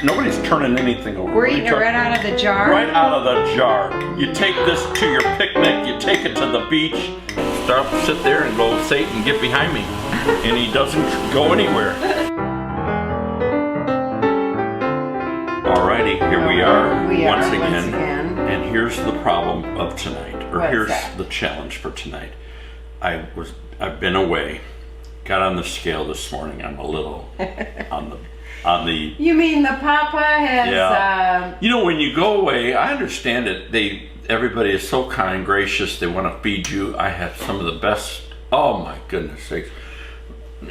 Nobody's turning anything over. We're eating it right out of the jar? Right out of the jar. You take this to your picnic, you take it to the beach, sit there and go, Satan, get behind me. And he doesn't go anywhere. Alrighty, here we are once again. And here's the problem of tonight, or here's the challenge for tonight. I've been away, got on the scale this morning. I'm a little on the. You mean the Papa has? Yeah. You know, when you go away, I understand it. Everybody is so kind, gracious. They want to feed you. I have some of the best. Oh my goodness sakes.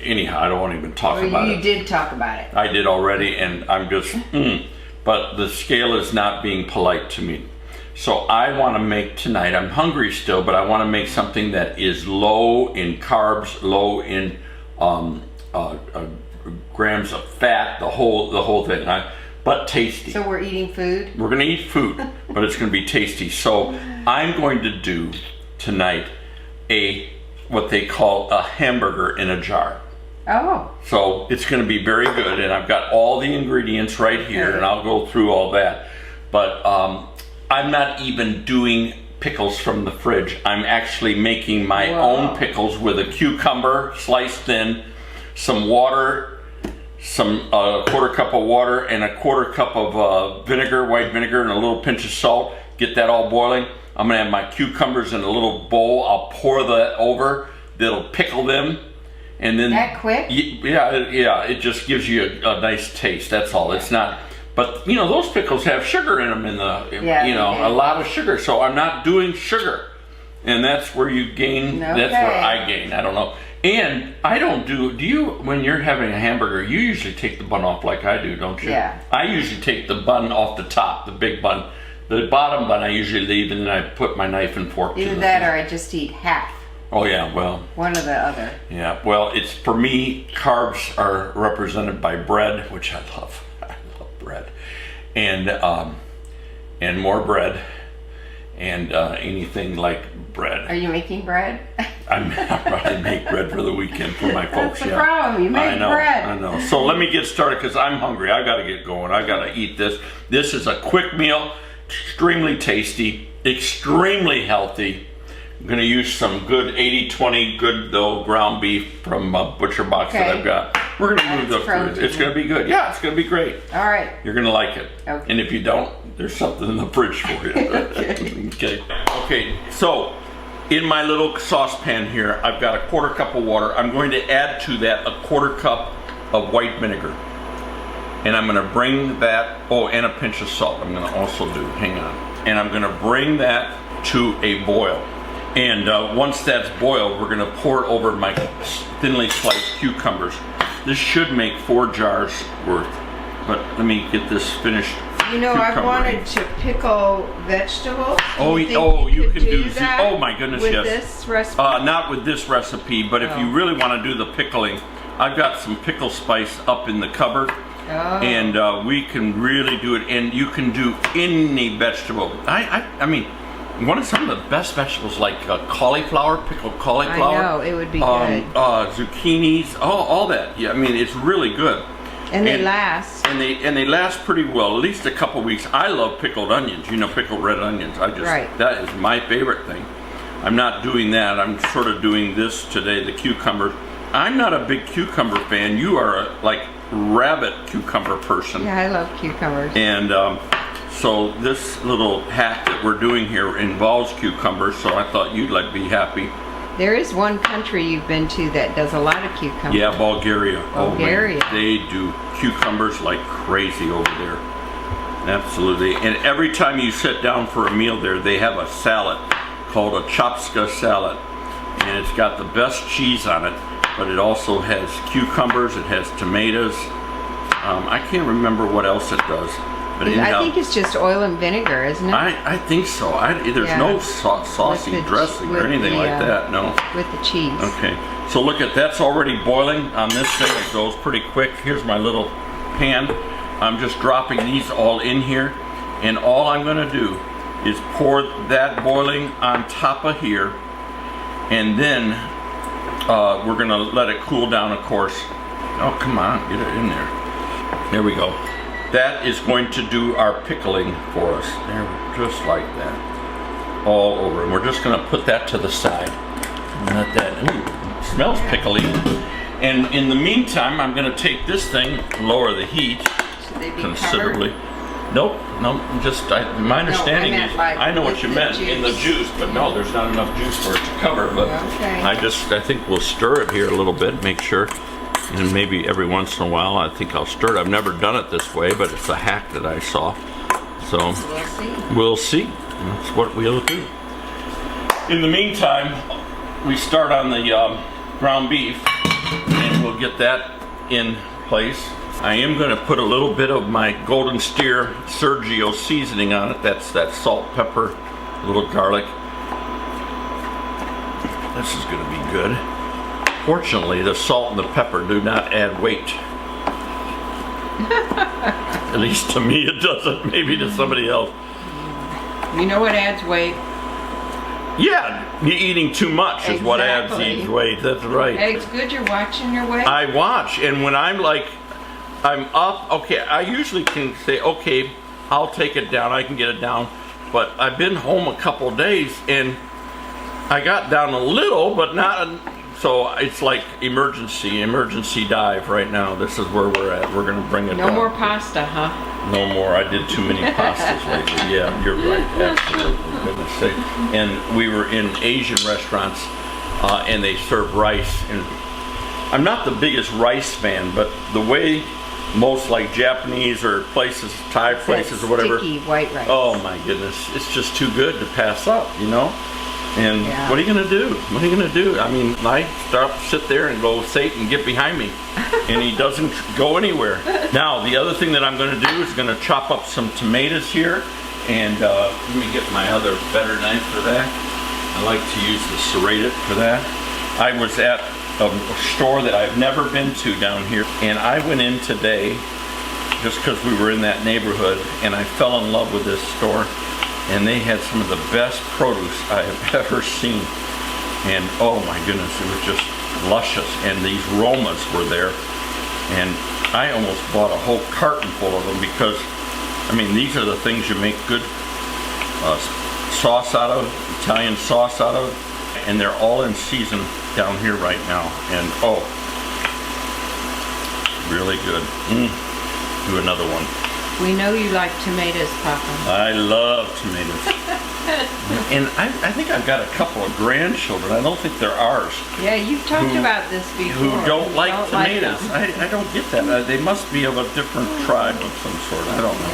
Anyhow, I don't want to even talk about it. You did talk about it. I did already, and I'm just. But the scale is not being polite to me. So I want to make tonight. I'm hungry still, but I want to make something that is low in carbs, low in grams of fat, the whole thing, but tasty. So we're eating food? We're going to eat food, but it's going to be tasty. So I'm going to do tonight what they call a hamburger in a jar. Oh. So it's going to be very good, and I've got all the ingredients right here, and I'll go through all that. But I'm not even doing pickles from the fridge. I'm actually making my own pickles with a cucumber sliced thin, some water, some quarter cup of water, and a quarter cup of vinegar, white vinegar, and a little pinch of salt. Get that all boiling. I'm gonna have my cucumbers in a little bowl. I'll pour that over. That'll pickle them, and then that quick. Yeah. It just gives you a nice taste. That's all. It's not. But you know, those pickles have sugar in them. A lot of sugar. So I'm not doing sugar, and that's where you gain. Okay. That's where I gain. I don't know. And I don't do you, when you're having a hamburger, you usually take the bun off like I do, don't you? Yeah. I usually take the bun off the top, the big bun. The bottom bun I usually leave, and then I put my knife and fork Either that or I just eat half. Oh yeah, well. One or the other. Yeah, well, it's, for me, carbs are represented by bread, which I love. I love bread. And more bread. And anything like bread. Are you making bread? I probably make bread for the weekend for my folks. That's the problem. You make bread. I know. So let me get started because I'm hungry. I got to get going. I got to eat this. This is a quick meal, extremely tasty, extremely healthy. I'm going to use some good 80-20 good though ground beef from Butcher Box that I've got. We're going to move the food. It's going to be good. Yeah, it's going to be great. All right. You're going to like it. Okay. And if you don't, there's something in the fridge for you. Okay. So in my little saucepan here, I've got a quarter cup of water. I'm going to add to that a quarter cup of white vinegar. And I'm going to bring that, and a pinch of salt I'm going to also do. Hang on. And I'm going to bring that to a boil. And once that's boiled, we're going to pour it over my thinly sliced cucumbers. This should make 4 jars worth. But let me get this finished. You know, I wanted to pickle vegetables. You can do that. Oh my goodness, with yes. This recipe? Not with this recipe, but if you really want to do the pickling, I've got some pickle spice up in the cupboard. And we can really do it. And you can do any vegetable. I mean, one of some of the best vegetables, like cauliflower, pickled cauliflower. I know, it would be good. Zucchinis, all that. Yeah, I mean, it's really good. And they last. And they last pretty well, at least a couple weeks. I love pickled onions, pickled red onions. That is my favorite thing. I'm not doing that. I'm sort of doing this today, the cucumber. I'm not a big cucumber fan. You are a rabbit cucumber person. Yeah, I love cucumbers. And so this little hack that we're doing here involves cucumbers, so I thought you'd be happy. There is one country you've been to that does a lot of cucumbers. Yeah, Bulgaria. Bulgaria. Oh, they do cucumbers like crazy over there. Absolutely. And every time you sit down for a meal there, they have a salad called a chopska salad. And it's got the best cheese on it, but it also has cucumbers, it has tomatoes. I can't remember what else it does. But I think it's just oil and vinegar, isn't it? I think so. There's no saucy dressing or anything like that, no. With the cheese. Okay, so look that's already boiling on this thing. It goes pretty quick. Here's my little pan. I'm just dropping these all in here. And all I'm gonna do is pour that boiling on top of here. And then We're gonna let it cool down, of course. Oh, come on, get it in there. There we go. That is going to do our pickling for us. There, just like that. All over. And we're just gonna put that to the side. And let that, ooh, it smells pickly. And in the meantime, I'm gonna take this thing, lower the heat Should they be considerably. covered? Nope, no, just, my understanding meant is, like I know what with you the meant, in the juice, but no, there's not enough juice for it to cover, but Okay. I think we'll stir it here a little bit, make sure, and maybe every once in a while, I think I'll stir it. I've never done it this way, but it's a hack that I saw, so We'll see. we'll see. That's what we'll do. In the meantime, we start on the ground beef, and we'll get that in place. I am going to put a little bit of my Golden Steer Sergio seasoning on it. That's that salt, pepper, a little garlic. This is going to be good. Fortunately, the salt and the pepper do not add weight. At least to me it doesn't, maybe to somebody else. You know what adds weight? Yeah, eating too much is what adds Exactly. weight. That's right. It's good you're watching your weight. I watch, and when I'm like, I'm up, okay, I usually can say, okay, I'll take it down, I can get it down, but I've been home a couple days, and I got down a little, but not, so it's like emergency dive right now. This is where we're at. We're gonna bring it No down. more pasta, huh? No more. I did too many pastas lately. Yeah, you're right. Absolutely. Goodness sake. And we were in Asian restaurants, and they serve rice. And I'm not the biggest rice fan, but the way most like Japanese or places, Thai places or whatever. Sticky white rice. Oh my goodness, it's just too good to pass up, you know? And Yeah. what are you gonna do? What are you gonna do? I mean, I sit there and go, Satan, get behind me. And he doesn't go anywhere. Now, the other thing that I'm gonna do is gonna chop up some tomatoes here. And let me get my other better knife for that. I like to use the serrated for that. I was at a store that I've never been to down here. And I went in today just because we were in that neighborhood. And I fell in love with this store. And they had some of the best produce I have ever seen. And oh my goodness, it was just luscious. And these Romas were there. And I almost bought a whole carton full of them because, I mean, these are the things you make good sauce out of, Italian sauce out of. And they're all in season down here right now. And oh, really good. Do another one. We know you like tomatoes, Papa. I love tomatoes. And I think I've got a couple of grandchildren. I don't think they're ours. Yeah, you've talked about this before. Who don't like tomatoes. them. I don't get that. They must be of a different tribe of some sort. I don't know.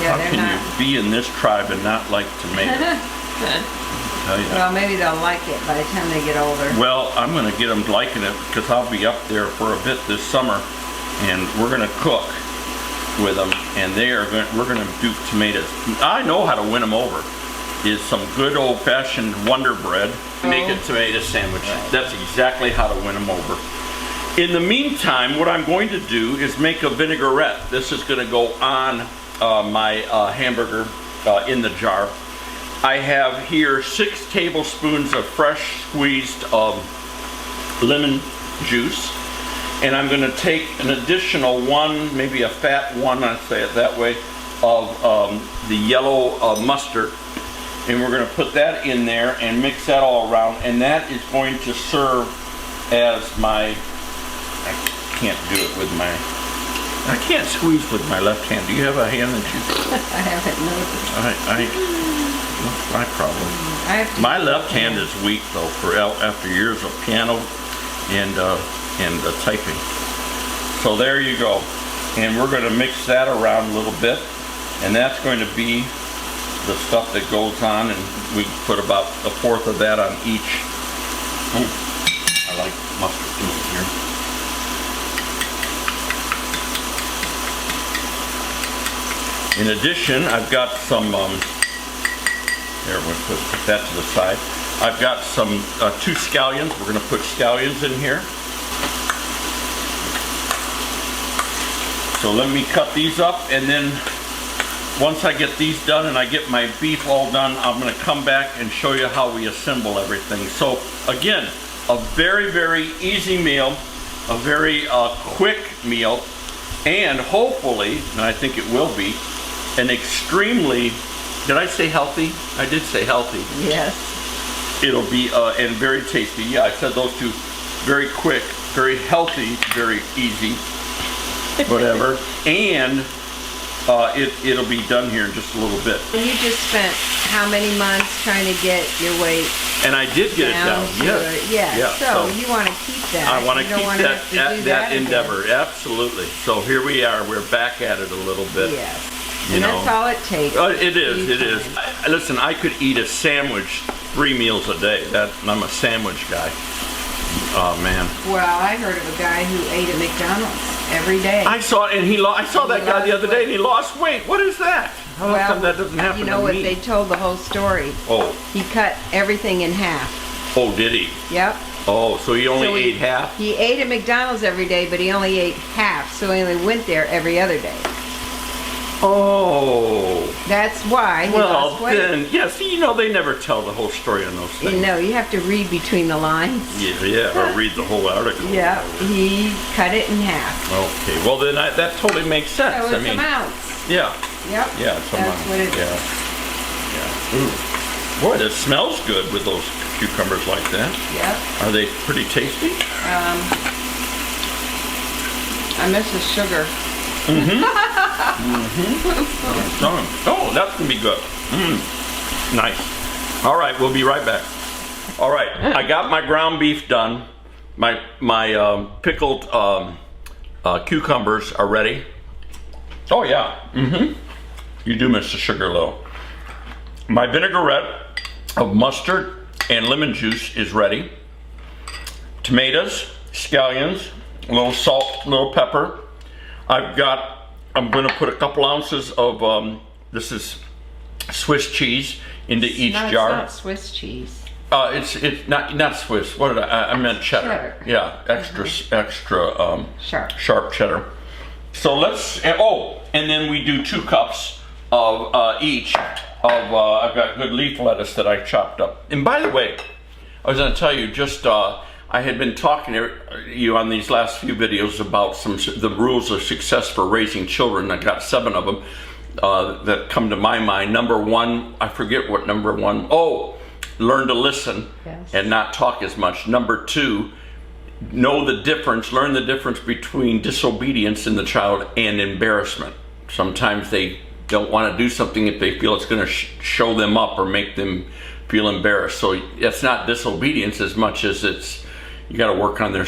Yeah, How they're can not. you be in this tribe and not like tomatoes? Tell you. Well, maybe they'll like it by the time they get older. Well, I'm going to get them liking it because I'll be up there for a bit this summer, and we're going to cook with them, and we're going to do tomatoes. I know how to win them over. Is some good old-fashioned Wonder Bread. Make a tomato sandwich. That's exactly how to win them over. In the meantime, what I'm going to do is make a vinaigrette. This is going to go on my hamburger in the jar. I have here 6 tablespoons of fresh squeezed lemon juice. And I'm going to take an additional one, maybe a fat one, I say it that way, of the yellow mustard. And we're going to put that in there and mix that all around. And that is going to serve as my, I can't do it with my, I can't squeeze with my left hand. Do you have a hand that you? I haven't noticed. What's my problem? My left hand is weak though, after years of piano and typing. So there you go. And we're going to mix that around a little bit. And that's going to be the stuff that goes on, and we put about 1/4 of that on each. I like mustard in here. In addition, I've got some, there, we'll put that to the side. I've got some 2 scallions. We're going to put scallions in here. So let me cut these up, and then once I get these done and I get my beef all done, I'm going to come back and show you how we assemble everything. So again, a very, very easy meal, a very quick meal, and hopefully, and I think it will be, an extremely, did I say healthy? I did say healthy. Yes. It'll be, and very tasty. Yeah, I said those two. Very quick, very healthy, very easy, whatever. And it'll be done here in just a little bit. You just spent how many months trying to get your weight and I did get it down. Yes. Yeah. So you want to keep that. I want to keep that again. endeavor. Absolutely. So here we are. We're back at it a little bit. Yes. You know. That's all it takes. It is. It is. Listen, I could eat a sandwich 3 meals a day. I'm a sandwich guy. Oh man. Well, I heard of a guy who ate at McDonald's every day. I saw it, and I saw that guy the other day, and he lost weight. What is that? How come that doesn't happen to me? You know what? They told the whole story. Oh. He cut everything in half. Oh, did he? Yep. Oh, so he only ate half? He ate at McDonald's every day, but he only ate half, so he only went there every other day. Oh. That's why he lost weight. Then, yeah, see, you know, they never tell the whole story on those things. No, you have to read between the lines. Yeah, or read the whole article. Yeah, he cut it in half. Okay, well then that totally makes sense. So it's amounts. Yeah. Yep. Yeah, it's That's what it is. Yeah. Ooh. Boy, that smells good with those cucumbers like that. Yep. Are they pretty tasty? I miss the sugar. Oh, that's gonna be good. Nice. All right, we'll be right back. All right, I got my ground beef done. My pickled cucumbers are ready. Oh yeah. You do miss the sugar though. My vinaigrette of mustard and lemon juice is ready. Tomatoes, scallions, a little salt, a little pepper. I'm going to put a couple ounces of, this is Swiss cheese into each jar. It's not Swiss cheese. It's not Swiss. What did I meant cheddar. Yeah, extra sharp cheddar. So and then we do 2 cups of each of, I've got good leaf lettuce that I chopped up. And by the way, I was going to tell you I had been talking to you on these last few videos about the rules of success for raising children. I got 7 of them that come to my mind. Number 1, I forget what number 1. Oh, learn to listen and not talk as much. Number 2, learn the difference between disobedience in the child and embarrassment. Sometimes they don't want to do something if they feel it's going to show them up or make them feel embarrassed. So it's not disobedience as much as you got to work on their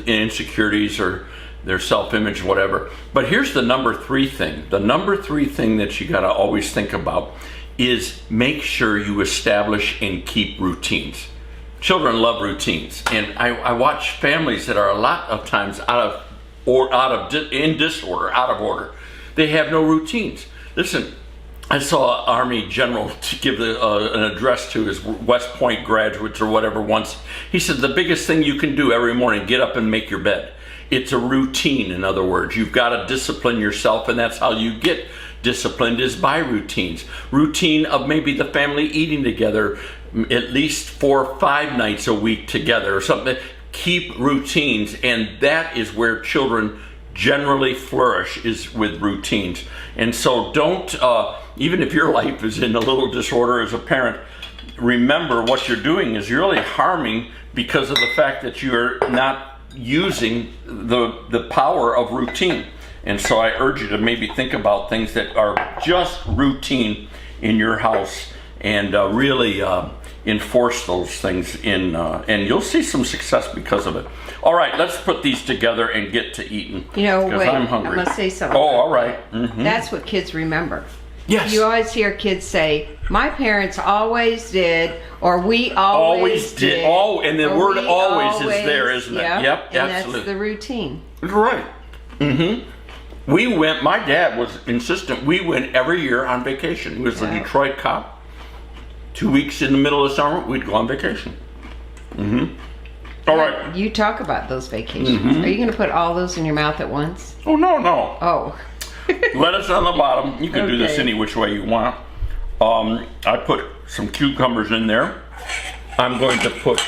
insecurities or their self-image, whatever. But here's the number 3 thing. The number 3 thing that you got to always think about is make sure you establish and keep routines. Children love routines, and I watch families that are a lot of times out of order. They have no routines. Listen, I saw an Army general to give an address to his West Point graduates or whatever once. He said, the biggest thing you can do every morning, get up and make your bed. It's a routine, in other words. You've got to discipline yourself, and that's how you get disciplined, is by routines. Routine of maybe the family eating together at least 4 or 5 nights a week together or something. Keep routines, and that is where children generally flourish, is with routines. And so don't, even if your life is in a little disorder as a parent, remember what you're doing is you're really harming because of the fact that you're not using the power of routine. And so I urge you to maybe think about things that are just routine in your house and really enforce those things and you'll see some success because of it. All right, let's put these together and get to eating. You know, wait, I'm hungry. I'm going to say something. Oh, all right. Mm-hmm. That's what kids remember. Yes. You always hear kids say, my parents always did, or we always did. Oh, and the word always is there, isn't it? Yep, and absolutely. That's the routine. Right. Mm-hmm. My dad was insistent, we went every year on vacation. He was a Detroit cop. 2 weeks in the middle of summer, we'd go on vacation. Mm-hmm. All right. You talk about those vacations. Are you going to put all those in your mouth at once? Oh, no. Oh. Lettuce on the bottom. You can do this any which way you want. I put some cucumbers in there. I'm going to put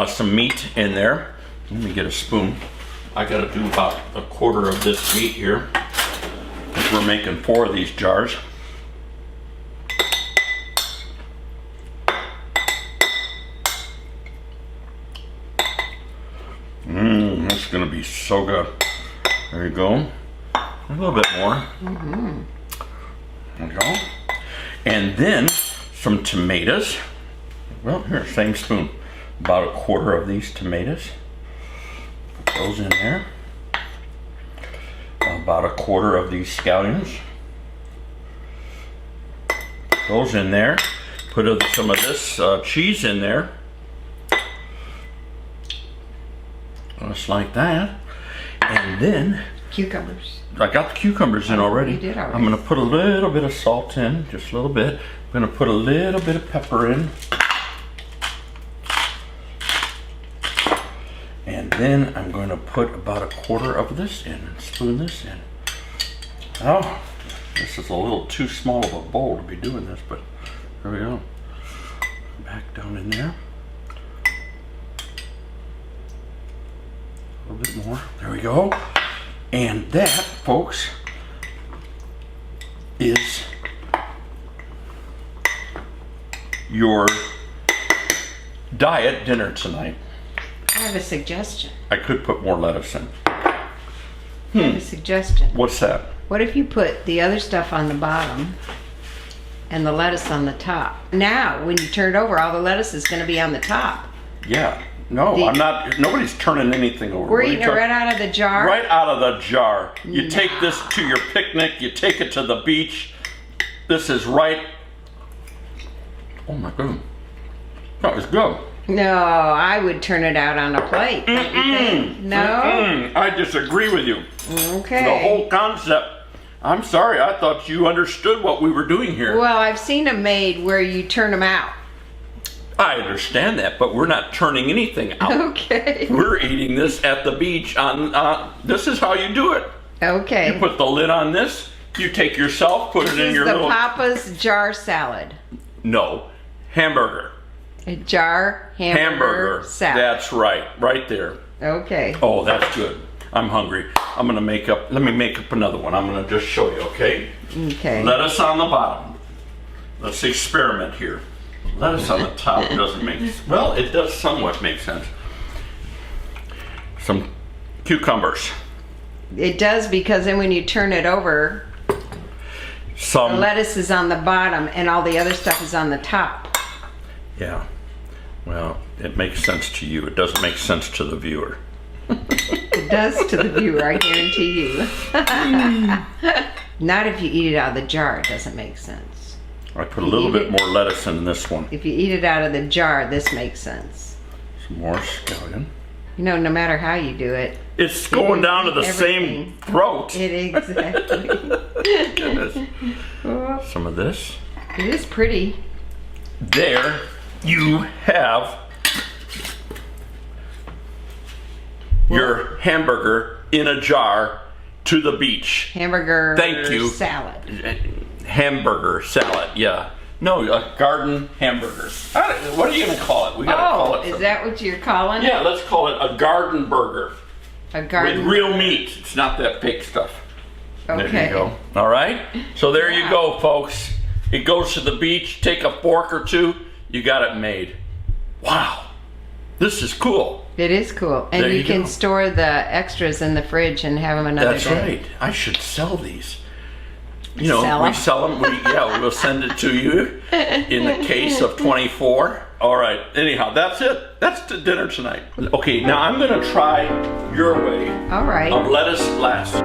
some meat in there. Let me get a spoon. I gotta do about a quarter of this meat here, because we're making 4 of these jars. That's gonna be so good. There you go. A little bit more. There you go. And then some tomatoes. Well, here, same spoon. About a quarter of these tomatoes. Put those in there. About a quarter of these scallions. Put those in there. Put some of this cheese in there. Just like that. And then Cucumbers. I got the cucumbers in already. You did already. I'm gonna put a little bit of salt in, just a little bit. I'm gonna put a little bit of pepper in. And then I'm going to put about a quarter of this in and spoon this in. Oh, this is a little too small of a bowl to be doing this, but here we go. Back down in there. A little bit more. There we go. And that, folks, is your diet dinner tonight. I have a suggestion. I could put more lettuce in. I have a suggestion. What's that? What if you put the other stuff on the bottom and the lettuce on the top? Now, when you turn it over, all the lettuce is going to be on the top. Yeah. No, I'm not. Nobody's turning anything over. We're eating it right out of the jar? Right out of the jar. You take this to your picnic. You take it to the beach. This is right. Oh my goodness. That was good. No, I would turn it out on a plate. Don't you think? No? I disagree with you. Okay. The whole concept. I'm sorry. I thought you understood what we were doing here. Well, I've seen them made where you turn them out. I understand that, but we're not turning anything out. Okay. We're eating this at the beach. This is how you do it. Okay. You put the lid on this. You take yourself, put it in your little. This is the Papa's jar salad. No, hamburger. A jar hamburger salad. That's right, right there. Okay. Oh, that's good. I'm hungry. I'm gonna make up. Let me make up another one. I'm gonna just show you. Okay. Okay. Lettuce on the bottom. Let's experiment here. Lettuce on the top doesn't make. Well, it does somewhat make sense. Some cucumbers. It does, because then when you turn it over, the lettuce is on the bottom and all the other stuff is on the top. Yeah. Well, it makes sense to you. It doesn't make sense to the viewer. It does to the viewer, I guarantee you. Not if you eat it out of the jar, it doesn't make sense. I put a little bit more lettuce in this one. If you eat it out of the jar, this makes sense. Some more scallion. You know, no matter how you do it, it's going down to the same throat. Exactly. Goodness. Some of this. It is pretty. There you have your hamburger in a jar to the beach. Hamburger Thank you. salad. Hamburger salad, yeah. No, a garden hamburger. What are you going to call it? We gotta call it is something. that what you're calling it? Yeah, let's call it a garden burger. A garden. With real meat. It's not that fake stuff. Okay. There you go. All right? So there you go, folks. It goes to the beach. Take a fork or two. You got it made. Wow. This is cool. It is cool. And There you you can go. store the extras in the fridge and have them another That's day. right. I should sell these. You know, Sell we 'em? sell them. We'll send it to you in a case of 24. All right. Anyhow, that's it. That's the dinner tonight. Okay, now I'm going to try your way All right. of lettuce last.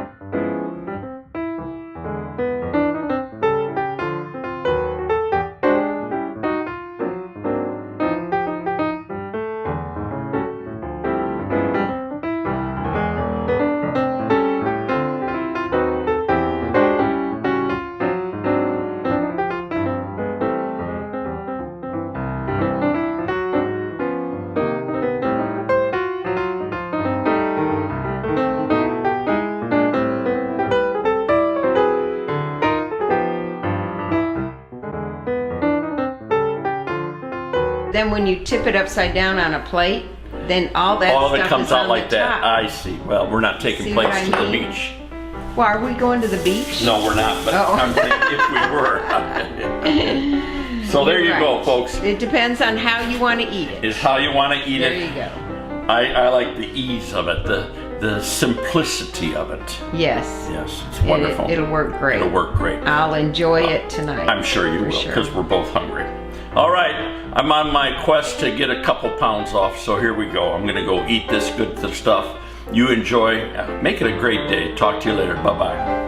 then when you tip it upside down on a plate, then all that All of stuff it comes is out on like the that. top. I see. Well, we're not taking See what plates I to the mean? beach. Well, are we going to the beach? No, we're not, but Oh. I'm saying if we were. So there you You're go, right. folks. It depends on how you want to eat it. Is how you want to eat There it. you go. I like the ease of it, the simplicity of it. Yes. Yes, it's wonderful. It'll work great. It'll work great. I'll enjoy it tonight. I'm sure you for will, sure. because we're both hungry. All right, I'm on my quest to get a couple pounds off, so here we go. I'm gonna go eat this good stuff. You enjoy. Make it a great day. Talk to you later. Bye-bye.